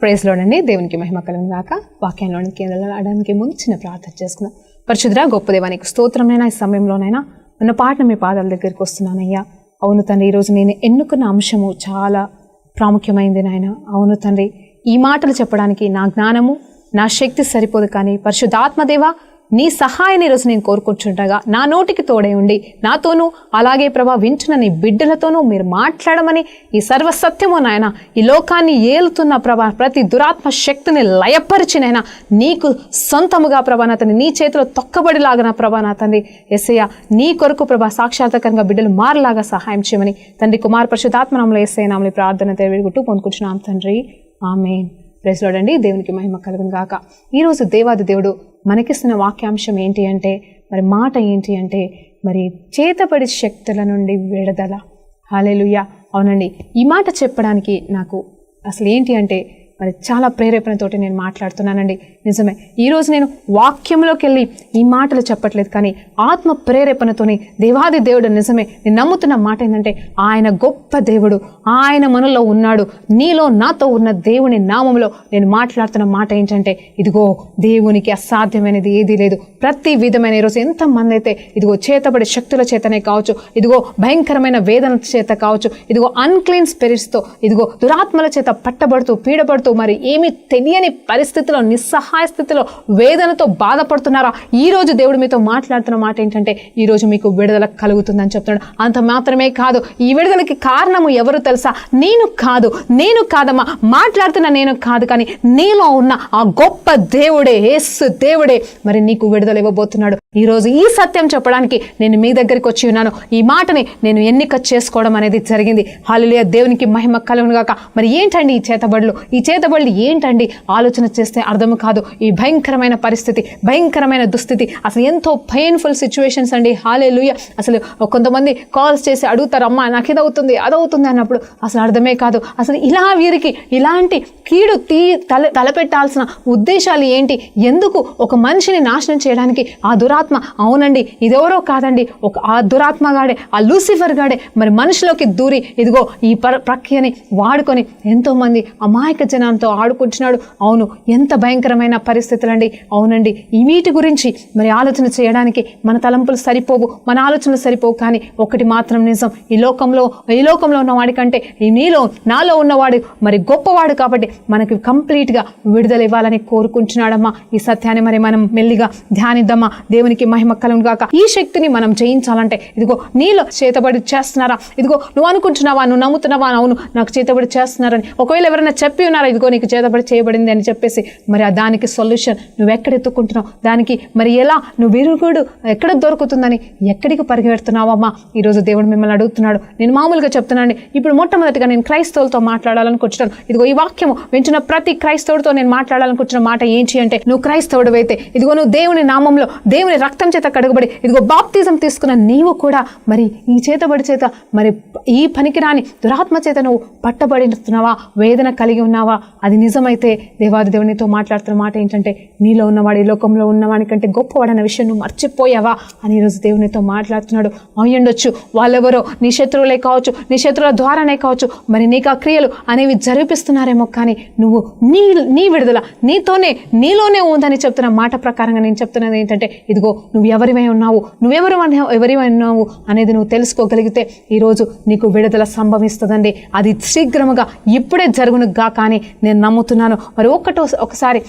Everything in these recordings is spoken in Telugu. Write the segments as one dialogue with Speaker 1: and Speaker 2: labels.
Speaker 1: ప్రైజ్ లార్డ్ అండి. దేవునికి మహిమ కలుగును గాక. వాక్యంలోని కేంద్రాలడానికి ముందు చిన్న ప్రార్థన చేసుకుందాం. పరిశుద్ధ గొప్ప దేవానికి స్తోత్రమైనా ఈ సమయంలోనైనా ఉన్న పాటను మీ పాదాల దగ్గరికి వస్తున్నానయ్యా. అవును తండ్రి, ఈరోజు నేను ఎన్నుకున్న అంశము చాలా ప్రాముఖ్యమైంది నాయన. అవును తండ్రి, ఈ మాటలు చెప్పడానికి నా జ్ఞానము నా శక్తి సరిపోదు, కానీ పరిశుద్ధాత్మదేవా నీ సహాయాన్ని ఈరోజు నేను కోరుకుంటుండగా నా నోటికి తోడై ఉండి నాతోనూ అలాగే ప్రభా వింటున్న నీ బిడ్డలతోనూ మీరు మాట్లాడమని ఈ సర్వసత్యము నాయన ఈ లోకాన్ని ఏలుతున్న ప్రభా ప్రతి దురాత్మ శక్తిని లయపరిచినైనా నీకు సొంతముగా ప్రభా నా తండ్రి నీ చేతిలో తొక్కబడిలాగా ప్రభా నా తండ్రి యేసయ్య నీ కొరకు ప్రభా సాక్షాత్కారంగా బిడ్డలు మారలాగా సహాయం చేయమని తండ్రి కుమార్ పరిశుద్ధాత్మనామములో యేసయ్య నామములో ప్రార్థన తెలియగుట్టు పొందుకుంటున్నాం తండ్రి. ఆమేన్. ప్రైజ్ లార్డ్ అండి. దేవునికి మహిమ కలుగును గాక. ఈరోజు దేవాది దేవుడు మనకిస్తున్న వాక్యాంశం ఏంటి అంటే, మరి మాట ఏంటి అంటే, మరి చేతబడి శక్తుల నుండి విడుదల. హల్లెలూయా. అవునండి, ఈ మాట చెప్పడానికి నాకు అసలు ఏంటి అంటే మరి చాలా ప్రేరేపణతోటి నేను మాట్లాడుతున్నానండి. నిజమే, ఈరోజు నేను వాక్యంలోకి వెళ్ళి ఈ మాటలు చెప్పట్లేదు, కానీ ఆత్మ ప్రేరేపణతోని దేవాది దేవుడు నిజమే నేను నమ్ముతున్న మాట ఏంటంటే, ఆయన గొప్ప దేవుడు, ఆయన మనలో ఉన్నాడు. నీలో నాతో ఉన్న దేవుని నామంలో నేను మాట్లాడుతున్న మాట ఏంటంటే, ఇదిగో దేవునికి అసాధ్యమైనది ఏదీ లేదు. ప్రతి విధమైన ఈరోజు ఎంతమంది అయితే ఇదిగో చేతబడి శక్తుల చేతనే కావచ్చు, ఇదిగో భయంకరమైన వేదన చేత కావచ్చు, ఇదిగో అన్క్లీన్ స్పిరిట్స్తో ఇదిగో దురాత్మల చేత పట్టబడుతూ పీడబడుతూ మరి ఏమీ తెలియని పరిస్థితిలో నిస్సహాయ స్థితిలో వేదనతో బాధపడుతున్నారా, ఈ రోజు దేవుడు మీతో మాట్లాడుతున్న మాట ఏంటంటే, ఈరోజు మీకు విడుదల కలుగుతుందని చెప్తున్నాడు. అంత మాత్రమే కాదు, ఈ విడుదలకి కారణము ఎవరు తెలుసా? నేను కాదమ్మా, మాట్లాడుతున్న నేను కాదు, కానీ నీలో ఉన్న ఆ గొప్ప దేవుడే, యేసు దేవుడే మరి నీకు విడుదల ఇవ్వబోతున్నాడు. ఈరోజు ఈ సత్యం చెప్పడానికి నేను మీ దగ్గరికి వచ్చి ఉన్నాను. ఈ మాటని నేను ఎన్నిక చేసుకోవడం అనేది జరిగింది. హల్లెలూయా. దేవునికి మహిమ కలుగును గాక. మరి ఏంటండి ఈ చేతబడులు? ఈ చేతబడులు ఏంటండి? ఆలోచన చేస్తే అర్థం కాదు. ఈ భయంకరమైన పరిస్థితి, భయంకరమైన దుస్థితి, అసలు ఎంతో పెయిన్ఫుల్ సిచ్యువేషన్స్ అండి. హల్లెలూయా. అసలు కొంతమంది కాల్స్ చేసి అడుగుతారు, అమ్మా నాకు ఇదవుతుంది అదవుతుంది అన్నప్పుడు అసలు అర్థమే కాదు. అసలు ఇలా వీరికి ఇలాంటి కీడు తలపెట్టాల్సిన ఉద్దేశాలు ఏంటి? ఎందుకు ఒక మనిషిని నాశనం చేయడానికి ఆ దురాత్మ? అవునండి, ఇదెవరో కాదండి, ఆ దురాత్మ గాడే, ఆ లూసిఫర్ గాడే మరి మనుషులోకి దూరి ఇదిగో ఈ ప్రక్రియని వాడుకొని ఎంతో మంది అమాయక జనాంతో ఆడుకుంటున్నాడు. అవును, ఎంత భయంకరమైన పరిస్థితులండి. అవునండి, ఈ వీటి గురించి మరి ఆలోచన చేయడానికి మన తలంపులు సరిపోవు, మన ఆలోచనలు సరిపోవు, కానీ ఒకటి మాత్రం నిజం, ఈ లోకంలో ఉన్న వాడికంటే నాలో ఉన్నవాడు మరి గొప్పవాడు, కాబట్టి మనకి కంప్లీట్గా విడుదల ఇవ్వాలని కోరుకుంటున్నాడమ్మా. ఈ సత్యాన్ని మరి మనం మెల్లిగా ధ్యానిద్దామా. దేవునికి మహిమ కలుగును గాక. ఈ శక్తిని మనం జయించాలంటే ఇదిగో నీలో చేతబడి చేస్తున్నారా? ఇదిగో నువ్వు అనుకుంటున్నావా, నువ్వు నమ్ముతున్నావా, అవును నాకు చేతబడి చేస్తున్నారని. ఒకవేళ ఎవరైనా చెప్పి ఉన్నారా, ఇదిగో నీకు చేతబడి చేయబడింది అని చెప్పేసి, మరి దానికి సొల్యూషన్ నువ్వు ఎక్కడ ఎత్తుకుంటున్నావు? దానికి మరి ఎలా నువ్వు విరుగుడు ఎక్కడ దొరుకుతుందని ఎక్కడికి పరిగెడుతున్నావమ్మా? ఈరోజు దేవుడు మిమ్మల్ని అడుగుతున్నాడు. నేను మామూలుగా చెప్తున్నాను. ఇప్పుడు మొట్టమొదటిగా నేను క్రైస్తవులతో మాట్లాడాలనుకుంటున్నాను. ఇదిగో ఈ వాక్యము వింటున్న ప్రతి క్రైస్తవుడితో నేను మాట్లాడాలనుకుంటున్న మాట ఏంటి అంటే, నువ్వు క్రైస్తవుడు అయితే ఇదిగో నువ్వు దేవుని నామంలో దేవుని రక్తం చేత కడుగుబడి ఇదిగో బాప్తిజం తీసుకున్న నీవు కూడా మరి ఈ చేతబడి చేత మరి ఈ పనికిరాని దురాత్మ చేత నువ్వు పట్టబడిస్తున్నావా, వేదన కలిగి ఉన్నావా? అది నిజమైతే దేవాది దేవునితో మాట్లాడుతున్న మాట ఏంటంటే, నీలో ఉన్నవాడు ఈ లోకంలో ఉన్నవాడి కంటే గొప్పవాడన్న విషయం నువ్వు మర్చిపోయావా అని ఈరోజు దేవునితో మాట్లాడుతున్నాడు. అయ్యుండొచ్చు వాళ్ళెవరో నీ శత్రువులే కావచ్చు, నీ శత్రువుల ద్వారానే కావచ్చు, మరి నీకు ఆ క్రియలు అనేవి జరిపిస్తున్నారేమో, కానీ నువ్వు నీ విడుదల నీలోనే ఉందని చెప్తున్న మాట ప్రకారంగా నేను చెప్తున్నది ఏంటంటే, ఇదిగో నువ్వు ఎవరివై ఉన్నావు, ఎవరివై ఉన్నావు అనేది నువ్వు తెలుసుకోగలిగితే ఈరోజు నీకు విడుదల సంభవిస్తుందండి. అది శీఘ్రముగా ఇప్పుడే జరుగునుగా కానీ నేను నమ్ముతున్నాను. మరి ఒకసారి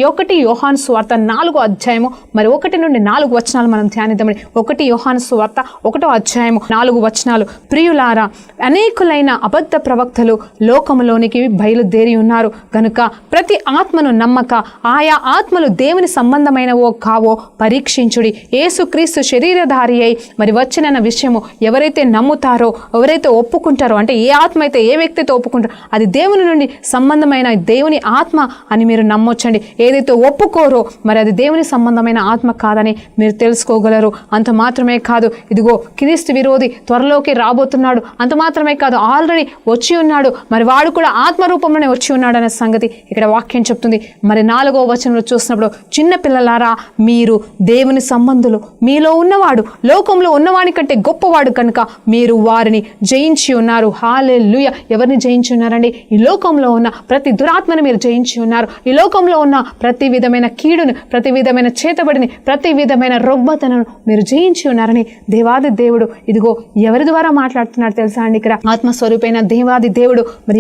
Speaker 1: 1 యోహాను సువార్త 4వ అధ్యాయము మరి 1 నుండి 4 వచనాలు మనం ధ్యానిద్దామని. 1 యోహాను సువార్త 1వ అధ్యాయము 4 వచనాలు. ప్రియులారా, అనేకులైన అబద్ధ ప్రవక్తలు లోకములోనికి బయలుదేరి ఉన్నారు కనుక ప్రతి ఆత్మను నమ్మక ఆయా ఆత్మలు దేవుని సంబంధమైనవో కావో పరీక్షించుడి. యేసుక్రీస్తు శరీరధారి అయి మరి వచ్చిన విషయము ఎవరైతే నమ్ముతారో, ఎవరైతే ఒప్పుకుంటారో, అంటే ఏ ఆత్మ అయితే ఏ వ్యక్తి అయితే ఒప్పుకుంటారో అది దేవుని నుండి సంబంధమైన దేవుని ఆత్మ అని మీరు నమ్మొచ్చండి. ఏదైతే ఒప్పుకోరో మరి అది దేవుని సంబంధమైన ఆత్మ కాదని మీరు తెలుసుకోగలరు. అంత మాత్రమే కాదు, ఇదిగో క్రీస్తు విరోధి త్వరలోకి రాబోతున్నాడు. అంత మాత్రమే కాదు, ఆల్రెడీ వచ్చి ఉన్నాడు, మరి వాడు కూడా ఆత్మ రూపంలోనే వచ్చి ఉన్నాడు అనే సంగతి ఇక్కడ వాక్యం చెప్తుంది. మరి 4వ వచనంలో చూసినప్పుడు, చిన్న పిల్లలారా మీరు దేవుని సంబంధులు, మీలో ఉన్నవాడు లోకంలో ఉన్నవాడి కంటే గొప్పవాడు కనుక మీరు వారిని జయించి ఉన్నారు. హల్లెలూయా. ఎవరిని జయించి ఉన్నారండి? ఈ లోకంలో ఉన్న ప్రతి దురాత్మను మీరు జయించి ఉన్నారు. ఈ లోకంలో ఉన్న ప్రతి విధమైన కీడును, ప్రతి విధమైన చేతబడిని, ప్రతి విధమైన రుగ్మతను మీరు జయించి ఉన్నారని దేవాది దేవుడు ఇదిగో ఎవరి ద్వారా మాట్లాడుతున్నాడు తెలుసా అండి? ఇక్కడ ఆత్మస్వరూపైన దేవాది దేవుడు మరి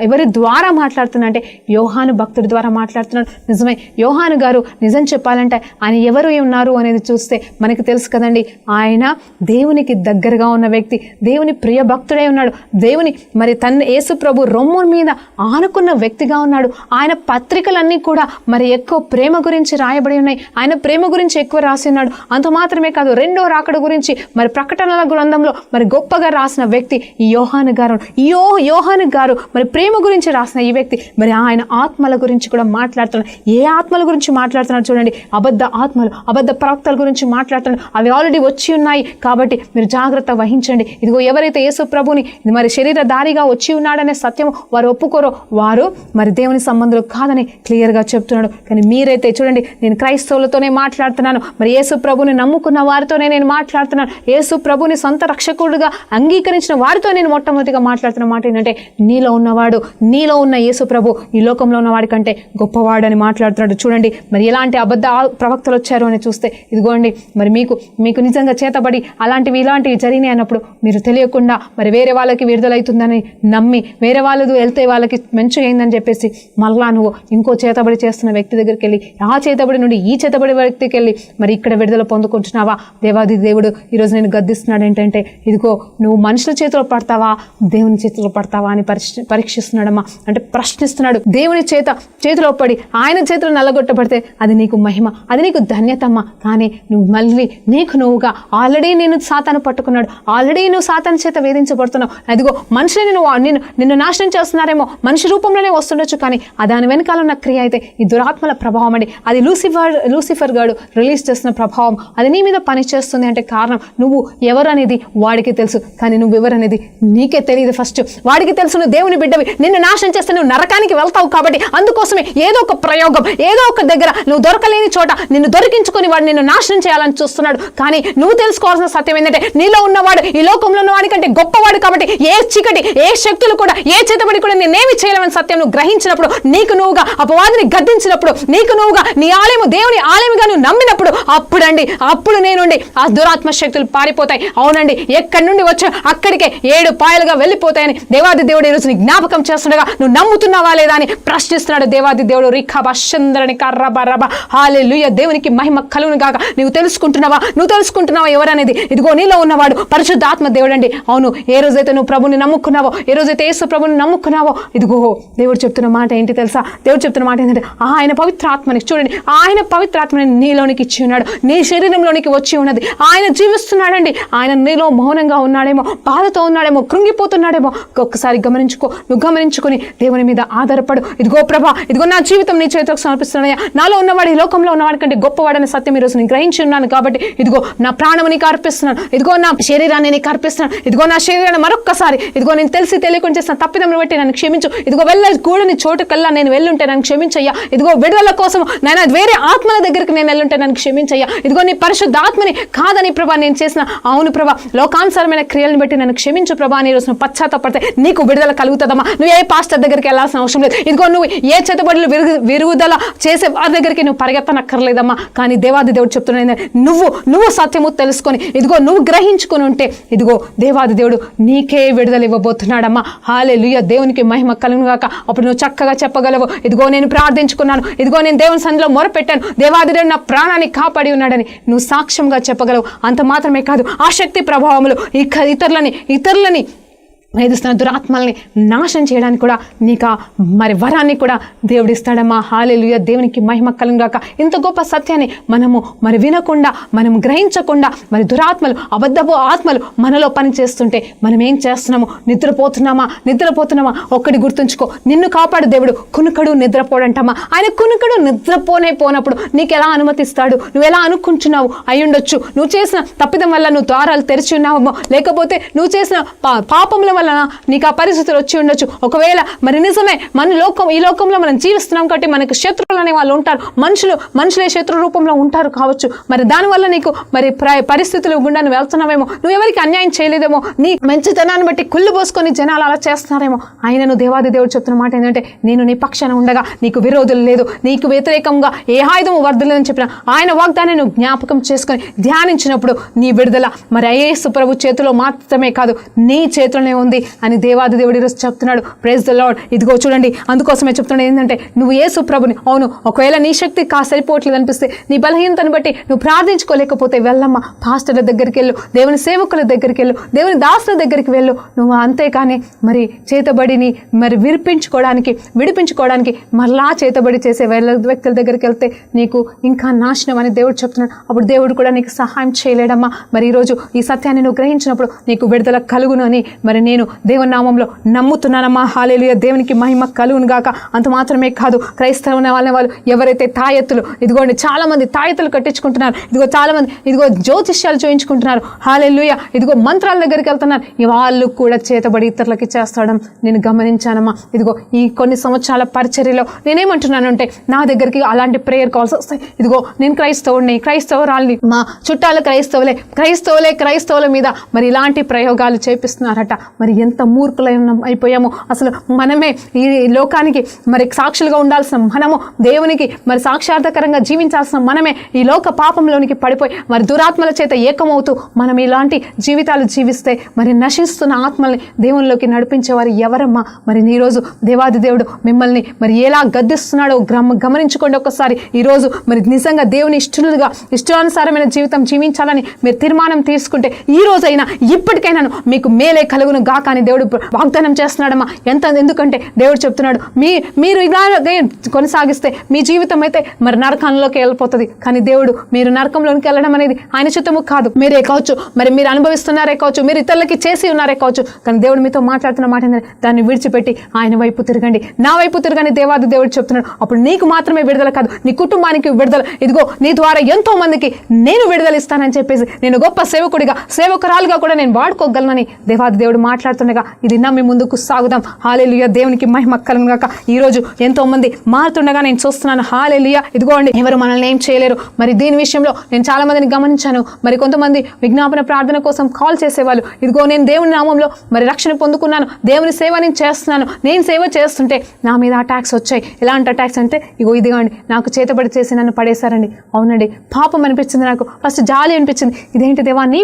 Speaker 1: ఎవరి ద్వారా మాట్లాడుతున్నా అంటే యోహాను భక్తుడి ద్వారా మాట్లాడుతున్నాడు. నిజమే, యోహాను గారు నిజం చెప్పాలంటే ఆయన ఎవరు ఉన్నారు అనేది చూస్తే మనకి తెలుసు కదండి. ఆయన దేవునికి దగ్గరగా ఉన్న వ్యక్తి, దేవుని ప్రియ భక్తుడై ఉన్నాడు. దేవుని మరి యేసు ప్రభు రొమ్ము మీద ఆనుకున్న వ్యక్తిగా ఉన్నాడు. ఆయన పత్రికలన్నీ కూడా మరి ఎక్కువ ప్రేమ గురించి రాయబడి ఉన్నాయి. ఆయన ప్రేమ గురించి ఎక్కువ రాసి ఉన్నాడు. అంత మాత్రమే కాదు, రెండో రాకడ గురించి మరి ప్రకటనల గ్రంథంలో మరి గొప్పగా రాసిన వ్యక్తి ఈ యోహాను గారు. యోహాను గారు మరి ప్రేమ గురించి రాసిన ఈ వ్యక్తి మరి ఆయన ఆత్మల గురించి కూడా మాట్లాడుతున్నాడు. ఏ ఆత్మల గురించి మాట్లాడుతున్నాడు చూడండి. అబద్ధ ఆత్మలు, అబద్ధ ప్రవక్తల గురించి మాట్లాడుతున్నాడు. అవి ఆల్రెడీ వచ్చి ఉన్నాయి కాబట్టి మీరు జాగ్రత్త వహించండి. ఇదిగో ఎవరైతే యేసు ప్రభుని మరి శరీరధారిగా వచ్చి ఉన్నాడనే సత్యం వారు ఒప్పుకోరో వారు మరి దేవుని సంబంధులు కాదని క్లియర్గా చెప్తున్నాడు. కానీ మీరైతే చూడండి, నేను క్రైస్తవులతోనే మాట్లాడుతున్నాను, మరి యేసు ప్రభుని నమ్ముకున్న వారితోనే నేను మాట్లాడుతున్నాను, యేసు ప్రభుని సొంత రక్షకుడుగా అంగీకరించిన వారితో నేను మొట్టమొదటిగా మాట్లాడుతున్న మాట ఏంటంటే నీలో ఉన్న యేసు ప్రభు ఈ లోకంలో ఉన్న వాడి కంటే గొప్పవాడని మాట్లాడుతున్నాడు. చూడండి మరి ఎలాంటి అబద్ధ ప్రవక్తలు వచ్చారు అని చూస్తే ఇదిగోండి మరి మీకు నిజంగా చేతబడి ఇలాంటివి జరిగినాయి అన్నప్పుడు మీరు తెలియకుండా మరి వేరే వాళ్ళకి విడుదలవుతుందని నమ్మి వేరే వాళ్ళది వెళ్తే వాళ్ళకి మంచిగా అయిందని చెప్పేసి మళ్ళా నువ్వు ఇంకో చేతబడి చేస్తున్న వ్యక్తి దగ్గరికి వెళ్ళి ఆ చేతబడి నుండి ఈ చేతబడి వ్యక్తికి వెళ్ళి మరి ఇక్కడ విడుదల పొందుకుంటున్నావా? దేవాది దేవుడు ఈరోజు నేను గద్దిస్తున్నాడు ఏంటంటే ఇదిగో నువ్వు మనుషుల చేతిలో పడతావా, దేవుని చేతిలో పడతావా అని పరీక్షిస్తున్నాడమ్మా. అంటే ప్రశ్నిస్తున్నాడు. దేవుని చేతిలో పడి ఆయన చేతిలో నల్లగొట్టబడితే అది నీకు మహిమ, అది నీకు ధన్యతమ్మా. కానీ నువ్వు మళ్ళీ నువ్వుగా ఆల్రెడీ నేను సాతాను పట్టుకున్నాడు, ఆల్రెడీ నువ్వు సాతాను చేత వేధించబడుతున్నావు. అదిగో మనుషులని నిన్ను నాశనం చేస్తున్నారేమో, మనిషి రూపంలోనే వస్తుండొచ్చు, కానీ దాని వెనకాల ఉన్న క్రియ అయితే ఈ దురాత్మల ప్రభావం అండి. అది లూసిఫర్ గాడు రిలీజ్ చేస్తున్న ప్రభావం. అది నీ మీద పనిచేస్తుంది అంటే కారణం నువ్వు ఎవరనేది వాడికి తెలుసు, కానీ నువ్వు ఎవరనేది నీకే తెలియదు. ఫస్ట్ వాడికి తెలుసు నువ్వు దేవుని బిడ్డవి, నిన్ను నాశనం చేస్తే నువ్వు నరకానికి వెళ్తావు. కాబట్టి అందుకోసమే ఏదో ఒక ప్రయోగం, ఏదో ఒక దగ్గర నువ్వు దొరకలేని చోట నిన్ను దొరికించుకొని వాడు నిన్ను నాశనం చేయాలని చూస్తున్నాడు. కానీ నువ్వు తెలుసుకోవాల్సిన సత్యం ఏంటంటే నీలో ఉన్నవాడు ఈ లోకంలో ఉన్నవాడి కంటే గొప్పవాడు. కాబట్టి ఏ చీకటి, ఏ శక్తులు కూడా, ఏ చేతబడి కూడా నేనేమి చేయలేమని సత్యం నువ్వు గ్రహించినప్పుడు, నీకు నువ్వుగా అపవాదిని గద్దించినప్పుడు, నీకు నువ్వుగా నీ ఆలయము దేవుని ఆలయముగా నువ్వు నమ్మినప్పుడు అప్పుడు నేనుండి ఆ దురాత్మ శక్తులు పారిపోతాయి. అవునండి, ఎక్కడి నుండి వచ్చా అక్కడికే 7 పాయలుగా వెళ్ళిపోతాయని దేవాది దేవుడు ఈరోజు నీ జ్ఞాపకం చేస్తుండగా నువ్వు నమ్ముతున్నావా లేదా అని ప్రశ్నిస్తున్నాడు దేవాది దేవుడు. రిఖాబా చంద్రని కర్రబా హల్లెలూయా, దేవునికి మహిమ కలుగును గాక. నువ్వు తెలుసుకుంటున్నావా ఎవరనేది? ఇదిగో నీలో ఉన్నవాడు పరిశుద్ధాత్మ దేవుడు అండి. అవును, ఏ రోజైతే నువ్వు ప్రభుని నమ్ముకున్నావో, ఏ రోజైతే యేసు ప్రభుని నమ్ముకున్నావో, ఇదిగో దేవుడు చెప్తున్న మాట ఏంటి తెలుసా? దేవుడు చెప్తున్న మాట ఏంటంటే ఆయన పవిత్రాత్మని చూడండి, ఆయన పవిత్రాత్మని నీలోనికి ఇచ్చి ఉన్నాడు, నీ శరీరంలోనికి వచ్చి ఉన్నది. ఆయన జీవిస్తున్నాడండి. ఆయన నీలో మౌనంగా ఉన్నాడేమో, బాధతో ఉన్నాడేమో, కృంగిపోతున్నాడేమో. ఒక్కసారి నువ్వు గమనించుకొని దేవుని మీద ఆధారపడు. ఇదిగో ప్రభా, ఇదిగో నా జీవితం నీ చేతికి సమర్పిస్తున్నాయా, నాలో ఉన్నవాడు ఈ లోకంలో ఉన్నవాడి కంటే గొప్పవాడని సత్యం ఈరోజు నేను గ్రహించి ఉన్నాను. కాబట్టి ఇదిగో నా ప్రాణము నీకు అర్పిస్తున్నాను, ఇదిగో నా శరీరాన్ని నీకు అర్పిస్తున్నాను, ఇదిగో నా శరీరాన్ని మరొక్కసారి ఇదిగో నేను తెలిసి తెలియకుండా చేసిన తప్పిదమును బట్టి నన్ను క్షమించు. ఇదిగో కూడని చోటుకల్లా నేను వెళ్ళుంటే నన్ను క్షమించయ్యా. ఇదిగో విడుదల కోసం నేను వేరే ఆత్మల దగ్గరికి నేను వెళ్ళుంటే నన్ను క్షమించయ్యా. ఇదిగో నీ పరిశుద్ధాత్మని కాదని ప్రభా నేను చేసిన అవును ప్రభా లోకానుసారమైన క్రియలను బట్టి నన్ను క్షమించు ప్రభా అని ఈరోజు పశ్చాత్తపడితే నీకు విడుదల కలుగుతుందమ్మా. నువ్వు ఏ పాస్టర్ దగ్గరికి వెళ్ళాల్సిన అవసరం లేదు. ఇదిగో నువ్వు ఏ చేతబడులు విరుగుదల చేసే వారి దగ్గరికి నువ్వు పరిగెత్తనక్కర్లేదమ్మా. కానీ దేవాది దేవుడు చెప్తున్నాడు, నువ్వు సత్యము తెలుసుకొని ఇదిగో నువ్వు గ్రహించుకొని ఉంటే ఇదిగో దేవాది దేవుడు నీకే విడుదల ఇవ్వబోతున్నాడమ్మా. హల్లెలూయా, దేవునికి మహిమ కలుగును గాక. అప్పుడు నువ్వు చక్కగా చెప్పగలవు, ఇదిగో నేను ప్రార్థించుకున్నాను, ఇదిగో నేను దేవుని సన్నిధిలో మొరపెట్టాను, దేవాది దేవుడు నా ప్రాణాన్ని కాపాడి ఉన్నాడని నువ్వు సాక్ష్యంగా చెప్పగలవు. అంత మాత్రమే కాదు, ఆ శక్తి ప్రభావములు ఇతరులని వేధిస్తున్న దురాత్మల్ని నాశనం చేయడానికి కూడా నీకు మరి వరాన్ని కూడా దేవుడిస్తాడమ్మా. హల్లెలూయా, దేవునికి మహిమ కలుగును గాక. ఇంత గొప్ప సత్యాన్ని మనము మరి వినకుండా, మనం గ్రహించకుండా మరి దురాత్మలు, అబద్ధపు ఆత్మలు మనలో పని చేస్తుంటే మనం ఏం చేస్తున్నాము? నిద్రపోతున్నామా? ఒక్కటి గుర్తుంచుకో, నిన్ను కాపాడు దేవుడు కునుకడు నిద్రపోడంటమ్మా. ఆయన కునుకడు నిద్రపోనప్పుడు నీకు ఎలా అనుమతిస్తాడు? నువ్వు ఎలా అనుకుంటున్నావు? అయ్యుండొచ్చు నువ్వు చేసిన తప్పిదం వల్ల నువ్వు ద్వారాలు తెరిచి ఉన్నావేమో, లేకపోతే నువ్వు చేసిన పాపముల వల్ల వలన నీకు ఆ పరిస్థితులు వచ్చి ఉండొచ్చు. ఒకవేళ మరి నిజమే ఈ లోకంలో మనం జీవిస్తున్నాం కాబట్టి మనకు శత్రువులు అనే వాళ్ళు ఉంటారు, మనుషులే శత్రు రూపంలో ఉంటారు కావచ్చు. మరి దానివల్ల నీకు మరి పరిస్థితులు గుండాన్ని వెళ్తున్నావేమో, నువ్వు ఎవరికి అన్యాయం చేయలేదేమో, నీ మంచితనాన్ని బట్టి కుళ్ళు పోసుకొని జనాలు అలా చేస్తున్నారేమో. ఆయనను దేవాది దేవుడు చెప్తున్న మాట ఏంటంటే, నేను నీ పక్షాన ఉండగా నీకు విరోధులు లేదు, నీకు వ్యతిరేకంగా ఏ ఆయుధము వర్ధలేదని చెప్పిన ఆయన వాగ్దాన్ని నువ్వు జ్ఞాపకం చేసుకొని ధ్యానించినప్పుడు నీ విడుదల మరి యేసు ప్రభు చేతిలో మాత్రమే కాదు, నీ చేతిలోనే ఉంది అని దేవాది దేవుడు ఈరోజు చెప్తున్నాడు. Praise the lord. ఇదిగో చూడండి, అందుకోసమే చెప్తున్నాడు ఏంటంటే, నువ్వు యేసు ప్రభుని, అవును ఒకవేళ నీ శక్తి సరిపోవట్లేదు అనిపిస్తే, నీ బలహీనతను బట్టి నువ్వు ప్రార్థించుకోలేకపోతే వెళ్ళమ్మా, పాస్టర్ల దగ్గరికి వెళ్ళు, దేవుని సేవకుల దగ్గరికి వెళ్ళు, దేవుని దాసుల దగ్గరికి వెళ్ళు. నువ్వు అంతేకాని మరి చేతబడిని మరి విడిపించుకోవడానికి మరలా చేతబడి చేసే వ్యక్తుల దగ్గరికి వెళ్తే నీకు ఇంకా నాశనం అని దేవుడు చెప్తున్నాడు. అప్పుడు దేవుడు కూడా నీకు సహాయం చేయలేడమ్మా. మరి ఈరోజు ఈ సత్యాన్ని నువ్వు గ్రహించినప్పుడు నీకు విడుదల కలుగును అని మరి నేను దేవుని నామంలో నమ్ముతున్నానమ్మా. హల్లెలూయా, దేవునికి మహిమ కలుగును గాక. అంత మాత్రమే కాదు, క్రైస్తవ వాళ్ళు ఎవరైతే తాయెత్తులు, ఇదిగోండి చాలా మంది తాయెత్తులు కట్టించుకుంటున్నారు, ఇదిగో చాలా మంది ఇదిగో జ్యోతిష్యాలు చూయించుకుంటున్నారు, హల్లెలూయా, ఇదిగో మంత్రాల దగ్గరికి వెళ్తున్నారు, వాళ్ళు కూడా చేతబడి ఇతరులకి చేస్తాడం నేను గమనించానమ్మా. ఇదిగో ఈ కొన్ని సంవత్సరాల పరిచర్యలో నేనేమంటున్నాను అంటే, నా దగ్గరికి అలాంటి ప్రేయర్ కాల్స్ వస్తాయి. ఇదిగో నేను క్రైస్తవురాల్ని, మా చుట్టాలు క్రైస్తవుల మీద మరి ఇలాంటి ప్రయోగాలు చేపిస్తున్నారట. మరి ఎంత మూర్ఖులైపోయామో అసలు. మనమే ఈ లోకానికి మరి సాక్షులుగా ఉండాల్సిన మనము, దేవునికి మరి సాక్షార్థకరంగా జీవించాల్సిన మనమే ఈ లోక పాపంలోనికి పడిపోయి మరి దురాత్మల చేత ఏకమవుతూ మనం ఇలాంటి జీవితాలు జీవిస్తే మరి నశిస్తున్న ఆత్మల్ని దేవునిలోకి నడిపించేవారు ఎవరమ్మా? మరి ఈరోజు దేవాది దేవుడు మిమ్మల్ని మరి ఎలా గద్దిస్తున్నాడో గమనించుకోండి ఒక్కసారి. ఈరోజు మరి నిజంగా దేవుని ఇష్టానుసారమైన జీవితం జీవించాలని మీరు తీర్మానం తీసుకుంటే ఈ రోజైనా ఇప్పటికైనా మీకు మేలే కలుగును గాక అని దేవుడు వాగ్దానం చేస్తున్నాడమ్మా. ఎందుకంటే దేవుడు చెప్తున్నాడు, మీరు ఇలాగే కొనసాగిస్తే మీ జీవితం అయితే మరి నరకంలోకి వెళ్ళిపోతుంది. కానీ దేవుడు మీరు నరకంలోకి వెళ్ళడం అనేది ఆయన చిత్తము కాదు. మీరే కావచ్చు, మరి మీరు అనుభవిస్తున్నారే కావచ్చు, మీరు ఇతరులకి చేసి ఉన్నారే కావచ్చు, కానీ దేవుడు మీతో మాట్లాడుతున్న మాట ఏంటంటే, దాన్ని విడిచిపెట్టి ఆయన వైపు తిరగండి, నా వైపు తిరగని దేవాది దేవుడు చెప్తున్నాడు. అప్పుడు నీకు మాత్రమే విడుదల కాదు, నీ కుటుంబానికి విడుదల. ఇదిగో నీ ద్వారా ఎంతో మందికి నేను విడుదల ఇస్తానని చెప్పేసి నేను గొప్ప సేవకురాలుగా కూడా నేను వాడుకోగలనని దేవాది దేవుడు మాట్లాడుతుండగా ఇది నమ్మి ముందుకు సాగుదాం. హల్లెలూయా, దేవునికి మహిమ కలుగును గాక. ఈరోజు ఎంతో మంది మారుతుండగా నేను చూస్తున్నాను. హల్లెలూయా, ఇదిగోండి ఎవరు మనల్ని ఏం చేయలేరు. మరి దీని విషయంలో నేను చాలా మందిని గమనించాను. మరి కొంతమంది విజ్ఞాపన ప్రార్థన కోసం కాల్ చేసేవాళ్ళు, ఇదిగో నేను దేవుని నామంలో మరి రక్షణ పొందుకున్నాను, దేవుని సేవ నేను చేస్తున్నాను, నేను సేవ చేస్తుంటే నా మీద అటాక్స్ వచ్చాయి. ఎలాంటి అటాక్స్ అంటే, ఇగో ఇదిగోండి నాకు చేతబడి చేసి నన్ను పడేశారండి. అవునండి, పాపం అనిపించింది, నాకు ఫస్ట్ జాలి అనిపించింది. ఇదేంటి దేవా, నీ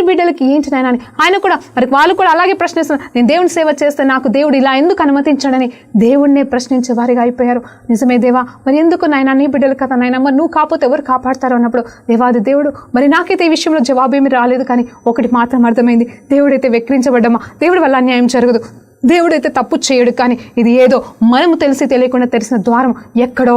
Speaker 1: బిడ్డలకి ఏంటి నాయన అని ఆయన కూడా మరి వాళ్ళు కూడా అలాగే ప్రశ్నిస్తున్నారు. నేను దేవుని సేవ చేస్తే నాకు దేవుడు ఇలా ఎందుకు అనుమతించాడని దేవుడినే ప్రశ్నించే వారిగా అయిపోయారు. నిజమే దేవా, మరి ఎందుకు నాయన నీ బిడ్డలు కదా నాయన, మరి నువ్వు కాకపోతే ఎవరు కాపాడతారు అన్నప్పుడు దేవాది దేవుడు మరి నాకైతే ఈ విషయంలో జవాబు ఏమి రాలేదు. కానీ ఒకటి మాత్రం అర్థమైంది, దేవుడైతే వెక్కిరించబడ్డమా, దేవుడి వల్ల అన్యాయం జరగదు, దేవుడైతే తప్పు చేయడు. కానీ ఇది ఏదో మనము తెలిసి తెలియకుండా తెలిసిన ద్వారం ఎక్కడో